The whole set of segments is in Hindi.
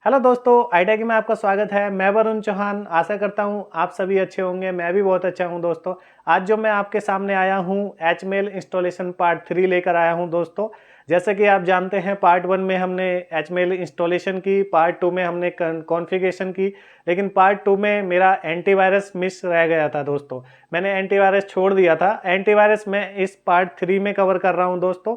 हेलो दोस्तों, आईटेक में आपका स्वागत है। मैं वरुण चौहान। आशा करता हूं आप सभी अच्छे होंगे। मैं भी बहुत अच्छा हूं दोस्तों। आज जो मैं आपके सामने आया हूं एचमेल इंस्टॉलेशन पार्ट 3 लेकर आया हूं दोस्तों। जैसे कि आप जानते हैं पार्ट 1 में हमने एचमेल इंस्टॉलेशन की, पार्ट 2 में हमने कॉन्फ़िगरेशन की, लेकिन पार्ट 2 में मेरा एंटीवायरस मिस रह गया था दोस्तों। मैंने एंटीवायरस छोड़ दिया था। एंटीवायरस मैं इस पार्ट 3 में कवर कर रहा हूँ दोस्तों।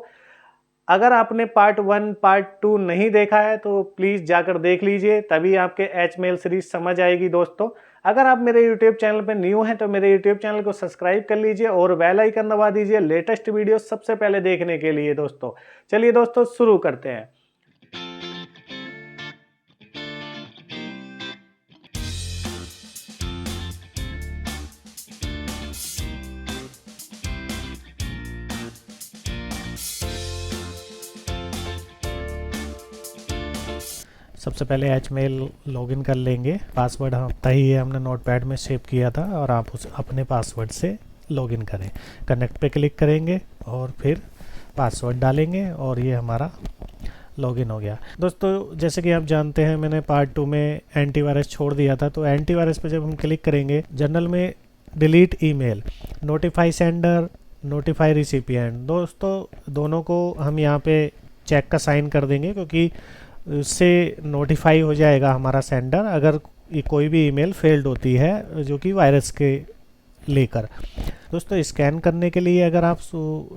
अगर आपने पार्ट 1 पार्ट 2 नहीं देखा है तो प्लीज़ जाकर देख लीजिए, तभी आपके एचमेल सीरीज समझ आएगी दोस्तों। अगर आप मेरे यूट्यूब चैनल पर न्यू हैं तो मेरे यूट्यूब चैनल को सब्सक्राइब कर लीजिए और बेल आइकन दबा दीजिए लेटेस्ट वीडियो सबसे पहले देखने के लिए दोस्तों। चलिए दोस्तों शुरू करते हैं। सबसे पहले एचमेल लॉगिन कर लेंगे। पासवर्ड हफ्ता ही है हमने नोटपैड में सेव किया था और आप उस अपने पासवर्ड से लॉगिन करें। कनेक्ट पे क्लिक करेंगे और फिर पासवर्ड डालेंगे और ये हमारा लॉगिन हो गया। दोस्तों जैसे कि आप जानते हैं मैंने पार्ट 2 में एंटीवायरस छोड़ दिया था, तो एंटीवायरस पे जब हम क्लिक करेंगे जनरल में delete email, notify sender, notify recipient, दोस्तों दोनों को हम यहाँ पे चेक का साइन कर देंगे क्योंकि उससे नोटिफाई हो जाएगा हमारा सेंडर अगर कोई भी ईमेल फेल्ड होती है जो कि वायरस के लेकर। दोस्तों स्कैन करने के लिए अगर आप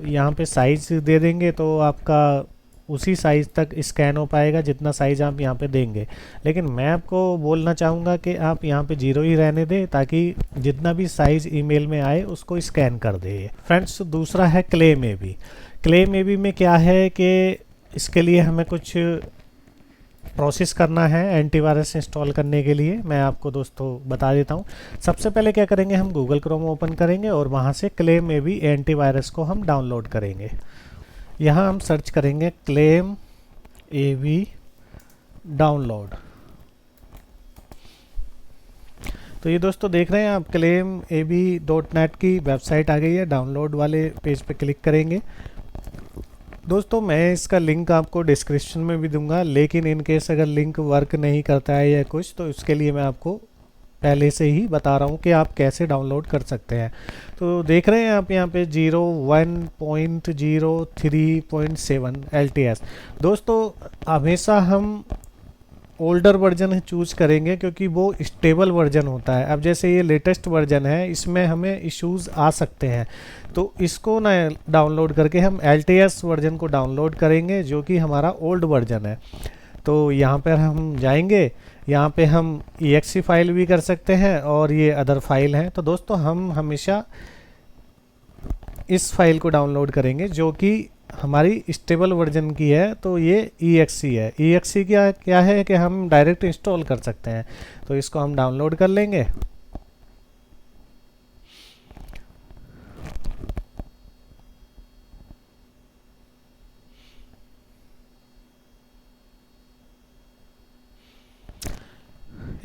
यहाँ पे साइज़ दे देंगे तो आपका उसी साइज़ तक स्कैन हो पाएगा जितना साइज़ आप यहाँ पे देंगे, लेकिन मैं आपको बोलना चाहूँगा कि आप यहाँ पे 0 ही रहने दें ताकि जितना भी साइज़ ईमेल में आए उसको स्कैन कर दे। फ्रेंड्स दूसरा है क्लेम एबी। क्लेम एबी में क्या है कि इसके लिए हमें कुछ प्रोसेस करना है एंटीवायरस इंस्टॉल करने के लिए। मैं आपको दोस्तों बता देता हूँ। सबसे पहले क्या करेंगे, हम गूगल क्रोम ओपन करेंगे और वहाँ से क्लेम एबी एंटीवायरस को हम डाउनलोड करेंगे। यहाँ हम सर्च करेंगे क्लेम एबी डाउनलोड। तो ये दोस्तों देख रहे हैं आप claimab.net की वेबसाइट आ गई है। डाउनलोड वाले पेज पे क्लिक करेंगे। दोस्तों मैं इसका लिंक आपको डिस्क्रिप्शन में भी दूंगा, लेकिन इन केस अगर लिंक वर्क नहीं करता है या कुछ तो उसके लिए मैं आपको पहले से ही बता रहा हूँ कि आप कैसे डाउनलोड कर सकते हैं। तो देख रहे हैं आप यहाँ पे 01.03.7 LTS। दोस्तों हमेशा हम ओल्डर वर्जन चूज करेंगे क्योंकि वो स्टेबल वर्जन होता है। अब जैसे ये लेटेस्ट वर्जन है इसमें हमें इश्यूज आ सकते हैं, तो इसको ना डाउनलोड करके हम LTS वर्जन को डाउनलोड करेंगे जो कि हमारा ओल्ड वर्जन है। तो यहाँ पर हम जाएंगे, यहाँ पे हम exe फाइल भी कर सकते हैं और ये अदर फाइल हैं। तो दोस्तों हम हमेशा इस फाइल को डाउनलोड करेंगे जो कि हमारी स्टेबल वर्जन की है। तो ये exe है। exe क्या है कि हम डायरेक्ट इंस्टॉल कर सकते हैं, तो इसको हम डाउनलोड कर लेंगे।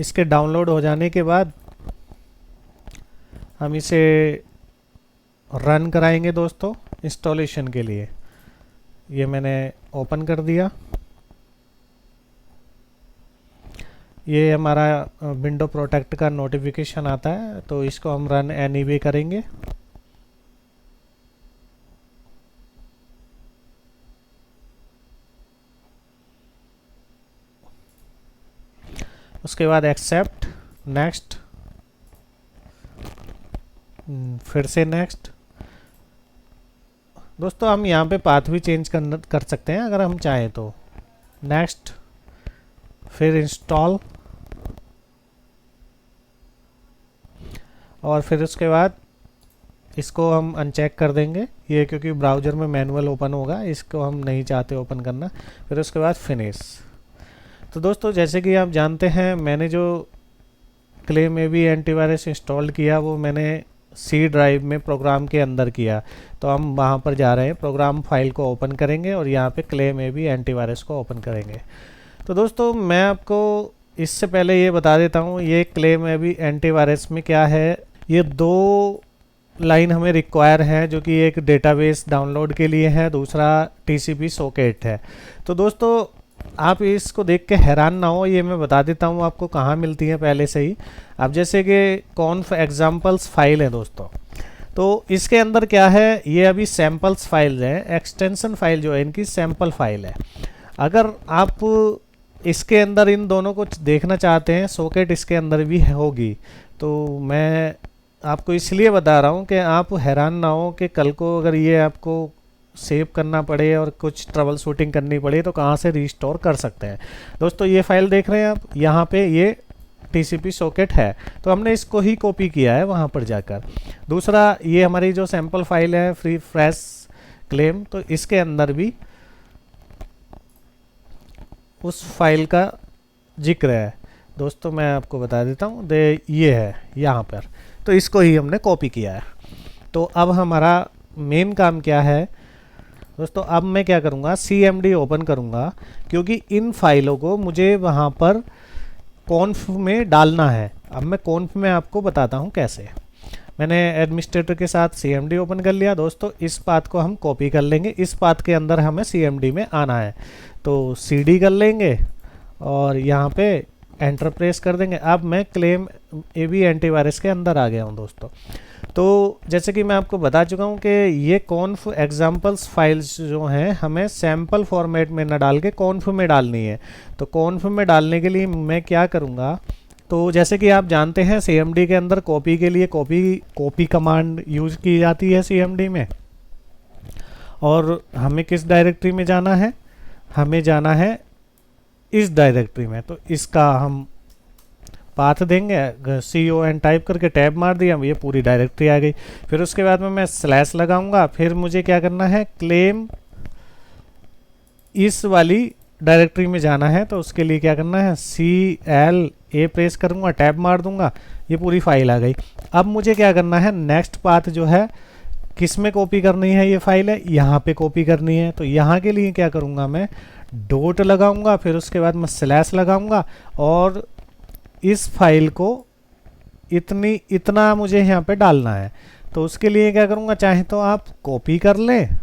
इसके डाउनलोड हो जाने के बाद हम इसे रन कराएंगे दोस्तों इंस्टॉलेशन के लिए। ये मैंने ओपन कर दिया। ये हमारा विंडो प्रोटेक्ट का नोटिफिकेशन आता है, तो इसको हम रन एनीवे करेंगे। उसके बाद एक्सेप्ट, नेक्स्ट, फिर से नेक्स्ट। दोस्तों हम यहाँ पे पाथ भी चेंज कर सकते हैं अगर हम चाहें तो। नेक्स्ट, फिर इंस्टॉल और फिर उसके बाद इसको हम अनचेक कर देंगे ये, क्योंकि ब्राउज़र में मैनुअल ओपन होगा, इसको हम नहीं चाहते ओपन करना। फिर उसके बाद फिनिश। तो दोस्तों जैसे कि आप जानते हैं मैंने जो क्लेम एबी एंटीवायरस इंस्टॉल किया वो मैंने सी ड्राइव में प्रोग्राम के अंदर किया। तो हम वहाँ पर जा रहे हैं, प्रोग्राम फाइल को ओपन करेंगे और यहाँ पे क्लेम एबी एंटीवायरस को ओपन करेंगे। तो दोस्तों मैं आपको इससे पहले ये बता देता हूँ ये क्लेम एबी एंटीवायरस में क्या है। ये 2 लाइन हमें रिक्वायर है, जो कि एक डेटाबेस डाउनलोड के लिए है, दूसरा TCP सॉकेट है। तो दोस्तों आप इसको देख के हैरान ना हो, ये मैं बता देता हूँ आपको कहाँ मिलती है पहले से ही। अब जैसे कि कॉन्फ एग्जाम्पल्स फाइल है दोस्तों, तो इसके अंदर क्या है, ये अभी सैम्पल्स फाइल हैं, एक्सटेंशन फाइल जो है इनकी सैम्पल फाइल है। अगर आप इसके अंदर इन दोनों को देखना चाहते हैं, सॉकेट इसके अंदर भी होगी, तो मैं आपको इसलिए बता रहा हूँ कि आप हैरान ना हो कि कल को अगर ये आपको सेव करना पड़े और कुछ ट्रबल शूटिंग करनी पड़े तो कहाँ से रिस्टोर कर सकते हैं। दोस्तों ये फाइल देख रहे हैं आप, यहाँ पे ये TCP सॉकेट है, तो हमने इसको ही कॉपी किया है वहाँ पर जाकर। दूसरा, ये हमारी जो सैम्पल फाइल है फ्री फ्रेश क्लेम, तो इसके अंदर भी उस फाइल का जिक्र है। दोस्तों मैं आपको बता देता हूँ, ये है यहाँ पर, तो इसको ही हमने कॉपी किया है। तो अब हमारा मेन काम क्या है दोस्तों, अब मैं क्या करूँगा, CMD ओपन करूँगा, क्योंकि इन फाइलों को मुझे वहाँ पर कॉन्फ में डालना है। अब मैं कॉन्फ में आपको बताता हूँ कैसे। मैंने एडमिनिस्ट्रेटर के साथ CMD ओपन कर लिया दोस्तों। इस पाथ को हम कॉपी कर लेंगे, इस पाथ के अंदर हमें CMD में आना है, तो CD कर लेंगे और यहाँ पे एंटर प्रेस कर देंगे। अब मैं क्लेम AB एंटीवायरस के अंदर आ गया हूँ दोस्तों। तो जैसे कि मैं आपको बता चुका हूँ कि ये कॉन्फ एग्जाम्पल्स फाइल्स जो हैं हमें सैम्पल फॉर्मेट में ना डाल के कॉन्फ में डालनी है। तो कॉन्फ में डालने के लिए मैं क्या करूँगा, तो जैसे कि आप जानते हैं CMD के अंदर कॉपी के लिए कॉपी कमांड यूज की जाती है CMD में। और हमें किस डायरेक्टरी में जाना है, हमें जाना है इस डायरेक्टरी में। तो इसका हम पाथ देंगे, CON टाइप करके टैब मार दिया, ये पूरी डायरेक्टरी आ गई। फिर उसके बाद में मैं स्लैश लगाऊंगा, फिर मुझे क्या करना है, क्लेम इस वाली डायरेक्टरी में जाना है। तो उसके लिए क्या करना है, CLA प्रेस करूंगा, टैब मार दूंगा, ये पूरी फाइल आ गई। अब मुझे क्या करना है, नेक्स्ट पाथ जो है किस में कॉपी करनी है, ये फाइल है यहाँ पे कॉपी करनी है। तो यहाँ के लिए क्या करूँगा, मैं डॉट लगाऊंगा, फिर उसके बाद मैं स्लैश लगाऊंगा और इस फाइल को इतना मुझे यहाँ पे डालना है। तो उसके लिए क्या करूँगा, चाहे तो आप कॉपी कर लें,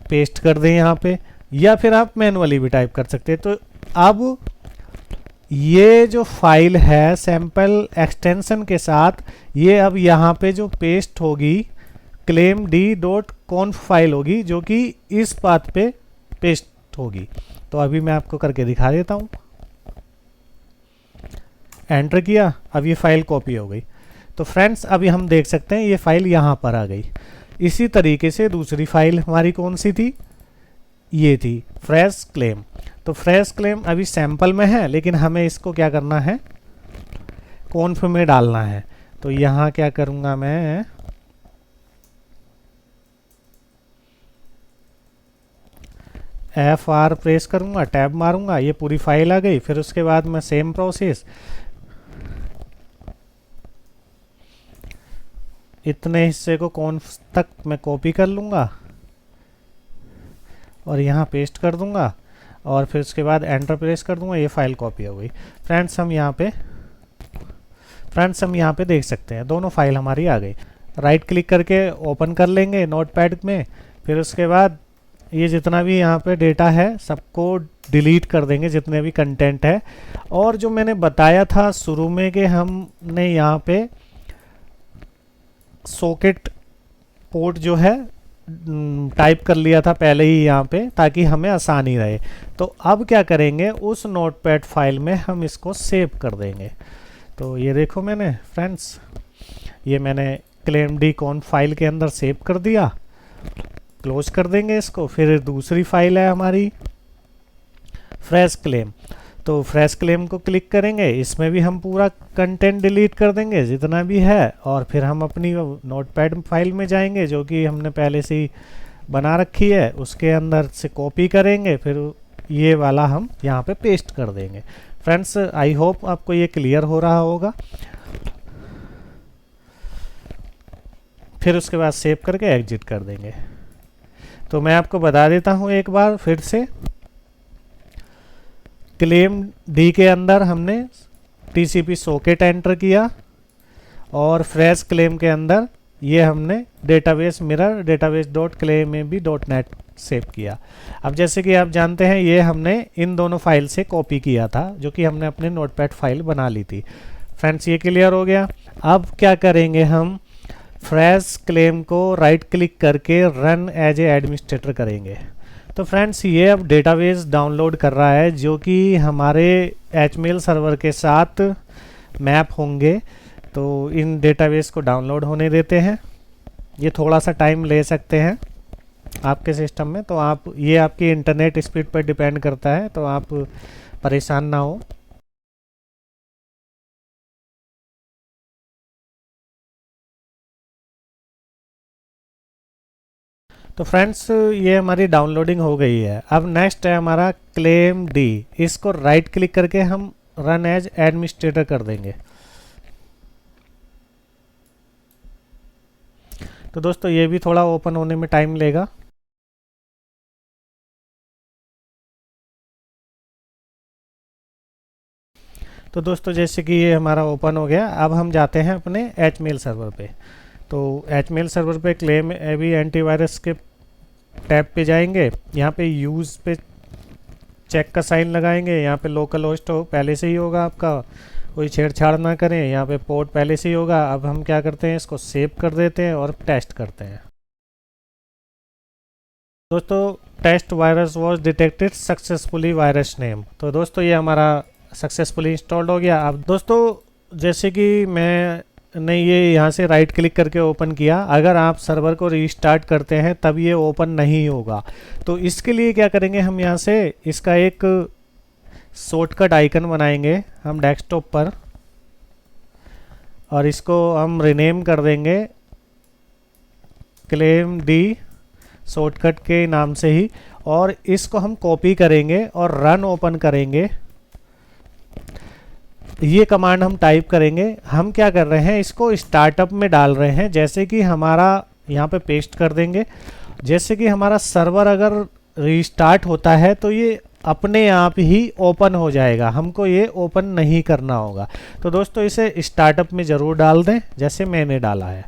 पेस्ट कर दें यहाँ पे, या फिर आप मैनुअली भी टाइप कर सकते हैं। तो अब ये जो फाइल है सैम्पल एक्सटेंशन के साथ, ये अब यहाँ पे जो पेस्ट होगी claimd.conf फाइल होगी, जो कि इस पाथ पे पेस्ट होगी। तो अभी मैं आपको करके दिखा देता हूँ। एंटर किया, अब ये फाइल कॉपी हो गई। तो फ्रेंड्स अभी हम देख सकते हैं ये फाइल यहाँ पर आ गई। इसी तरीके से दूसरी फाइल हमारी कौन सी थी, ये थी फ्रेश क्लेम। तो फ्रेश क्लेम अभी सैंपल में है, लेकिन हमें इसको क्या करना है, कॉन्फ में डालना है। तो यहाँ क्या करूँगा, मैं FR प्रेस करूँगा, टैब मारूंगा, ये पूरी फाइल आ गई। फिर उसके बाद मैं सेम प्रोसेस इतने हिस्से को कॉन्फ तक मैं कॉपी कर लूँगा और यहाँ पेस्ट कर दूँगा और फिर उसके बाद एंटर प्रेस कर दूँगा, ये फाइल कॉपी हो गई। फ्रेंड्स हम यहाँ पे देख सकते हैं दोनों फाइल हमारी आ गई। राइट क्लिक करके ओपन कर लेंगे नोटपैड में। फिर उसके बाद ये जितना भी यहाँ पे डेटा है सबको डिलीट कर देंगे, जितने भी कंटेंट है। और जो मैंने बताया था शुरू में कि हमने यहाँ पे सॉकेट पोर्ट जो है टाइप कर लिया था पहले ही यहाँ पे, ताकि हमें आसानी रहे। तो अब क्या करेंगे, उस नोटपैड फाइल में हम इसको सेव कर देंगे। तो ये देखो मैंने फ्रेंड्स, ये मैंने claimd.conf फाइल के अंदर सेव कर दिया। क्लोज कर देंगे इसको। फिर दूसरी फाइल है हमारी फ्रेश क्लेम। तो फ्रेश क्लेम को क्लिक करेंगे, इसमें भी हम पूरा कंटेंट डिलीट कर देंगे जितना भी है। और फिर हम अपनी नोटपैड फाइल में जाएंगे जो कि हमने पहले से ही बना रखी है, उसके अंदर से कॉपी करेंगे, फिर ये वाला हम यहाँ पे पेस्ट कर देंगे। फ्रेंड्स आई होप आपको ये क्लियर हो रहा होगा। फिर उसके बाद सेव करके एग्जिट कर देंगे। तो मैं आपको बता देता हूँ एक बार फिर से, claimd के अंदर हमने TCP सॉकेट एंटर किया और फ्रेश क्लेम के अंदर ये हमने डेटाबेस मिरर database.claimab.net सेव किया। अब जैसे कि आप जानते हैं ये हमने इन दोनों फाइल से कॉपी किया था, जो कि हमने अपने नोटपैड फाइल बना ली थी। फ्रेंड्स ये क्लियर हो गया। अब क्या करेंगे, हम फ्रेश क्लेम को राइट क्लिक करके रन एज ए एडमिनिस्ट्रेटर करेंगे। तो फ्रेंड्स ये अब डेटाबेस डाउनलोड कर रहा है, जो कि हमारे एचमेल सर्वर के साथ मैप होंगे। तो इन डेटाबेस को डाउनलोड होने देते हैं। ये थोड़ा सा टाइम ले सकते हैं आपके सिस्टम में, तो आप ये आपकी इंटरनेट स्पीड पर डिपेंड करता है, तो आप परेशान ना हो। तो फ्रेंड्स ये हमारी डाउनलोडिंग हो गई है। अब नेक्स्ट है हमारा क्लेम डी। इसको राइट क्लिक करके हम रन एज एडमिनिस्ट्रेटर कर देंगे। तो दोस्तों ये भी थोड़ा ओपन होने में टाइम लेगा। तो दोस्तों जैसे कि ये हमारा ओपन हो गया, अब हम जाते हैं अपने एचमेल सर्वर पे। तो एचमेल सर्वर पे क्लेम एबी एंटीवायरस के टैब पे जाएंगे। यहाँ पे यूज़ पे चेक का साइन लगाएंगे। यहाँ पे लोकल होस्ट हो पहले से ही होगा आपका, कोई छेड़छाड़ ना करें। यहाँ पे पोर्ट पहले से ही होगा। अब हम क्या करते हैं, इसको सेव कर देते हैं और टेस्ट करते हैं। दोस्तों test virus was detected successfully virus name. तो दोस्तों ये हमारा सक्सेसफुली इंस्टॉल्ड हो गया। अब दोस्तों जैसे कि मैंने ये यहाँ से राइट क्लिक करके ओपन किया, अगर आप सर्वर को रीस्टार्ट करते हैं तब ये ओपन नहीं होगा। तो इसके लिए क्या करेंगे, हम यहाँ से इसका एक शॉर्टकट आइकन बनाएंगे हम डेस्कटॉप पर, और इसको हम रिनेम कर देंगे क्लेम डी शॉर्टकट के नाम से ही। और इसको हम कॉपी करेंगे और रन ओपन करेंगे। ये कमांड हम टाइप करेंगे। हम क्या कर रहे हैं, इसको स्टार्टअप में डाल रहे हैं। जैसे कि हमारा यहाँ पे पेस्ट कर देंगे। जैसे कि हमारा सर्वर अगर रीस्टार्ट होता है तो ये अपने आप ही ओपन हो जाएगा, हमको ये ओपन नहीं करना होगा। तो दोस्तों इसे स्टार्टअप में ज़रूर डाल दें जैसे मैंने डाला है।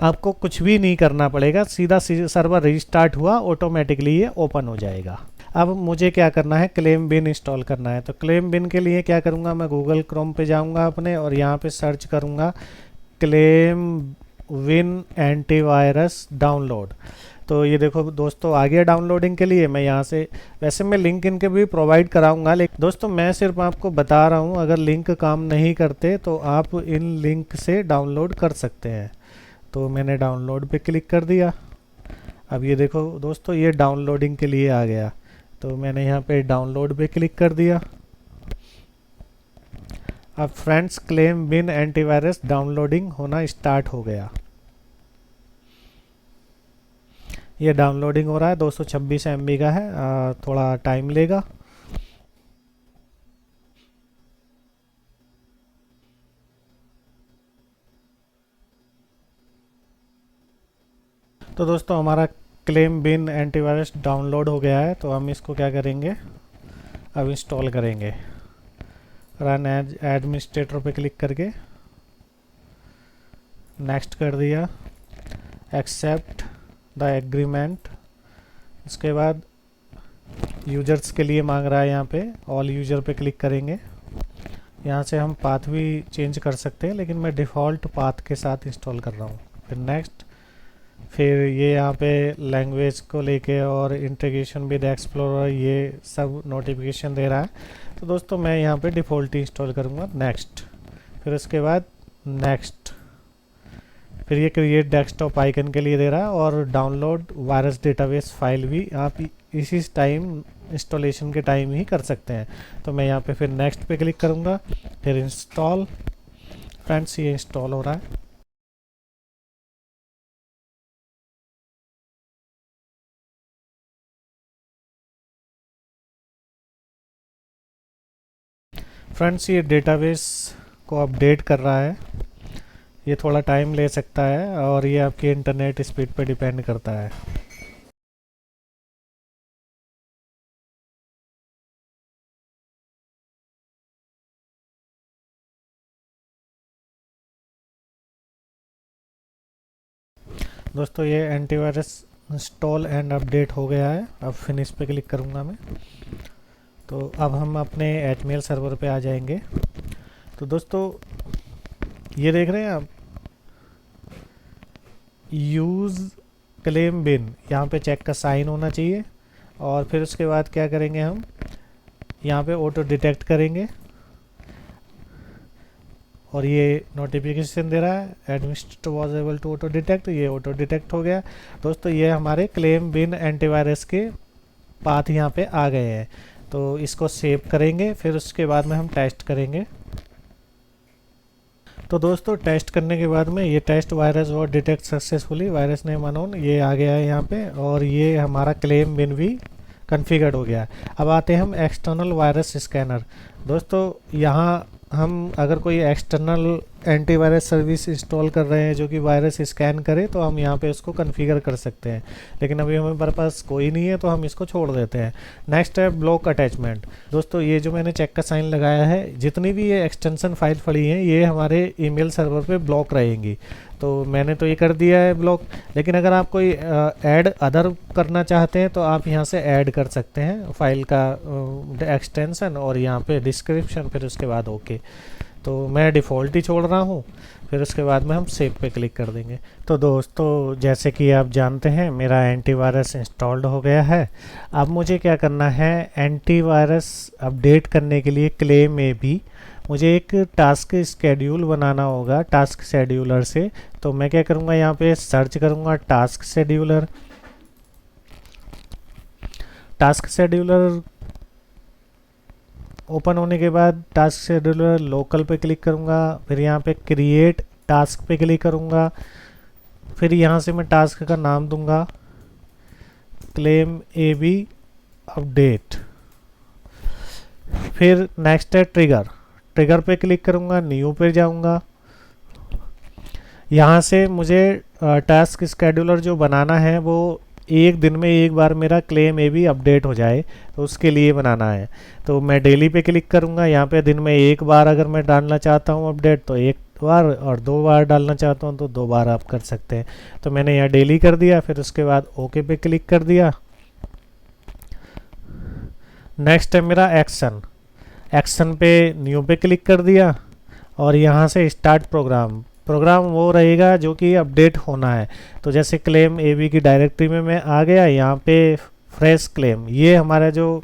आपको कुछ भी नहीं करना पड़ेगा, सीधा सर्वर रीस्टार्ट हुआ ऑटोमेटिकली ये ओपन हो जाएगा। अब मुझे क्या करना है, क्लेम बिन इंस्टॉल करना है। तो क्लेम बिन के लिए क्या करूँगा, मैं गूगल क्रोम पे जाऊँगा अपने, और यहाँ पे सर्च करूँगा क्लेम विन एंटीवायरस डाउनलोड। तो ये देखो दोस्तों आ गया डाउनलोडिंग के लिए। मैं यहाँ से, वैसे मैं लिंक इनके भी प्रोवाइड कराऊंगा, लेकिन दोस्तों मैं सिर्फ आपको बता रहा हूँ, अगर लिंक काम नहीं करते तो आप इन लिंक से डाउनलोड कर सकते हैं। तो मैंने डाउनलोड पे क्लिक कर दिया। अब ये देखो दोस्तों ये डाउनलोडिंग के लिए आ गया। तो मैंने यहाँ पे डाउनलोड पे क्लिक कर दिया। अब फ्रेंड्स क्लेम बिन एंटीवायरस डाउनलोडिंग होना स्टार्ट हो गया। ये डाउनलोडिंग हो रहा है, 226 MB का है, थोड़ा टाइम लेगा। तो दोस्तों हमारा क्लेम बिन एंटीवायरस डाउनलोड हो गया है। तो हम इसको क्या करेंगे, अब इंस्टॉल करेंगे। रन एज एडमिनिस्ट्रेटर पे क्लिक करके नेक्स्ट कर दिया, एक्सेप्ट द एग्रीमेंट। उसके बाद यूजर्स के लिए मांग रहा है, यहाँ पे ऑल यूजर पे क्लिक करेंगे। यहाँ से हम पाथ भी चेंज कर सकते हैं, लेकिन मैं डिफ़ॉल्ट पाथ के साथ इंस्टॉल कर रहा हूँ। फिर नेक्स्ट, फिर ये यहाँ पे लैंग्वेज को लेके और इंटीग्रेशन विद एक्सप्लोरर ये सब नोटिफिकेशन दे रहा है। तो दोस्तों मैं यहाँ पे डिफ़ॉल्ट इंस्टॉल करूँगा, नेक्स्ट। फिर उसके बाद नेक्स्ट, फिर ये क्रिएट डेस्कटॉप आइकन के लिए दे रहा है, और डाउनलोड वायरस डेटाबेस फाइल भी आप इसी टाइम इंस्टॉलेशन के टाइम ही कर सकते हैं। तो मैं यहाँ पे फिर नेक्स्ट पे क्लिक करूँगा, फिर इंस्टॉल। फ्रेंड्स ये इंस्टॉल हो रहा है। फ्रेंड्स ये डेटाबेस को अपडेट कर रहा है, ये थोड़ा टाइम ले सकता है, और ये आपकी इंटरनेट स्पीड पे डिपेंड करता है। दोस्तों ये एंटीवायरस इंस्टॉल एंड अपडेट हो गया है। अब फिनिश पे क्लिक करूँगा मैं। तो अब हम अपने एचमेल सर्वर पे आ जाएंगे। तो दोस्तों ये देख रहे हैं आप, यूज़ क्लेम बिन, यहाँ पे चेक का साइन होना चाहिए। और फिर उसके बाद क्या करेंगे, हम यहाँ पे ऑटो डिटेक्ट करेंगे और ये नोटिफिकेशन दे रहा है administrator was able to auto detect, ये ऑटो डिटेक्ट हो गया। दोस्तों ये हमारे क्लेम बिन एंटीवायरस के पाथ यहाँ पे आ गए हैं। तो इसको सेव करेंगे, फिर उसके बाद में हम टेस्ट करेंगे। तो दोस्तों टेस्ट करने के बाद में ये टेस्ट वायरस और detect successfully virus name unknown ये आ गया है यहाँ पे, और ये हमारा क्लेम बिन भी कॉन्फ़िगर्ड हो गया। अब आते हैं हम एक्सटर्नल वायरस स्कैनर। दोस्तों यहाँ हम अगर कोई एक्सटर्नल एंटीवायरस सर्विस इंस्टॉल कर रहे हैं जो कि वायरस स्कैन करे, तो हम यहाँ पे उसको कॉन्फ़िगर कर सकते हैं। लेकिन अभी हमारे पास कोई नहीं है तो हम इसको छोड़ देते हैं। नेक्स्ट है ब्लॉक अटैचमेंट। दोस्तों ये जो मैंने चेक का साइन लगाया है, जितनी भी ये एक्सटेंशन फाइल पड़ी हैं ये हमारे ईमेल सर्वर पे ब्लॉक रहेंगी। तो मैंने तो ये कर दिया है ब्लॉक। लेकिन अगर आप कोई ऐड अदर करना चाहते हैं तो आप यहाँ से ऐड कर सकते हैं फाइल का एक्सटेंशन और यहाँ पे डिस्क्रिप्शन, फिर उसके बाद ओके। तो मैं डिफ़ॉल्ट ही छोड़ रहा हूँ, फिर उसके बाद में हम सेव पे क्लिक कर देंगे। तो दोस्तों जैसे कि आप जानते हैं मेरा एंटीवायरस इंस्टॉल्ड हो गया है। अब मुझे क्या करना है, एंटीवायरस अपडेट करने के लिए क्लेम में भी मुझे एक टास्क शेड्यूल बनाना होगा टास्क शेड्यूलर से। तो मैं क्या करूँगा, यहाँ पे सर्च करूँगा task scheduler. Task scheduler open होने के बाद टास्क शेड्यूलर लोकल पे क्लिक करूँगा, फिर यहाँ पे क्रिएट टास्क पे क्लिक करूँगा। फिर यहाँ से मैं टास्क का नाम दूंगा क्लेम एबी अपडेट। फिर नेक्स्ट है ट्रिगर, ट्रिगर पे क्लिक करूँगा, न्यू पे जाऊँगा। यहाँ से मुझे टास्क शेड्यूलर जो बनाना है वो एक दिन में एक बार मेरा क्लेम ए भी अपडेट हो जाए, तो उसके लिए बनाना है। तो मैं डेली पे क्लिक करूँगा। यहाँ पे दिन में एक बार अगर मैं डालना चाहता हूँ अपडेट तो एक बार, और 2 बार डालना चाहता हूँ तो 2 बार आप कर सकते हैं। तो मैंने यहाँ डेली कर दिया, फिर उसके बाद ओके पे क्लिक कर दिया। नेक्स्ट है मेरा एक्शन, एक्शन पे न्यू पे क्लिक कर दिया और यहाँ से स्टार्ट प्रोग्राम। प्रोग्राम वो रहेगा जो कि अपडेट होना है। तो जैसे क्लेम एबी की डायरेक्टरी में मैं आ गया, यहाँ पे फ्रेश क्लेम, ये हमारा जो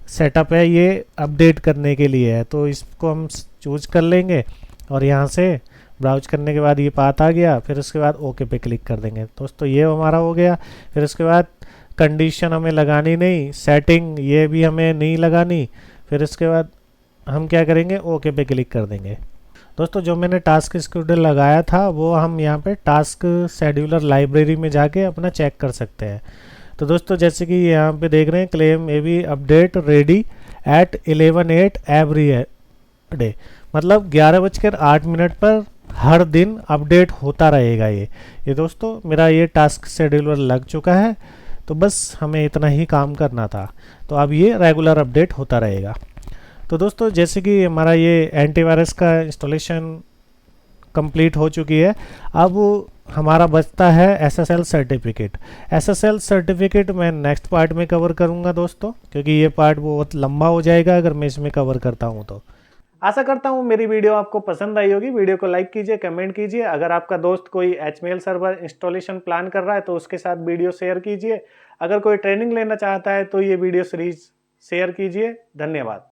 सेटअप है ये अपडेट करने के लिए है। तो इसको हम चूज कर लेंगे और यहाँ से ब्राउज करने के बाद ये पाथ आ गया, फिर उसके बाद ओके पे क्लिक कर देंगे। दोस्तों ये हमारा हो गया। फिर उसके बाद कंडीशन हमें लगानी नहीं, सेटिंग ये भी हमें नहीं लगानी। फिर उसके बाद हम क्या करेंगे, ओके पे क्लिक कर देंगे। दोस्तों जो मैंने टास्क शेड्यूलर लगाया था वो हम यहाँ पे टास्क शेड्यूलर लाइब्रेरी में जाके अपना चेक कर सकते हैं। तो दोस्तों जैसे कि यहाँ पे देख रहे हैं ClamAV update ready at 11:08 every day, मतलब 11:08 पर हर दिन अपडेट होता रहेगा ये दोस्तों मेरा ये टास्क शेड्यूलर लग चुका है। तो बस हमें इतना ही काम करना था। तो अब ये रेगुलर अपडेट होता रहेगा। तो दोस्तों जैसे कि हमारा ये एंटीवायरस का इंस्टॉलेशन कंप्लीट हो चुकी है, अब हमारा बचता है एसएसएल सर्टिफिकेट। एसएसएल सर्टिफिकेट मैं नेक्स्ट पार्ट में कवर करूंगा दोस्तों, क्योंकि ये पार्ट बहुत लंबा हो जाएगा अगर मैं इसमें कवर करता हूं तो। आशा करता हूं मेरी वीडियो आपको पसंद आई होगी। वीडियो को लाइक कीजिए, कमेंट कीजिए। अगर आपका दोस्त कोई एचमेल सर्वर इंस्टॉलेशन प्लान कर रहा है तो उसके साथ वीडियो शेयर कीजिए। अगर कोई ट्रेनिंग लेना चाहता है तो ये वीडियो सीरीज शेयर कीजिए। धन्यवाद।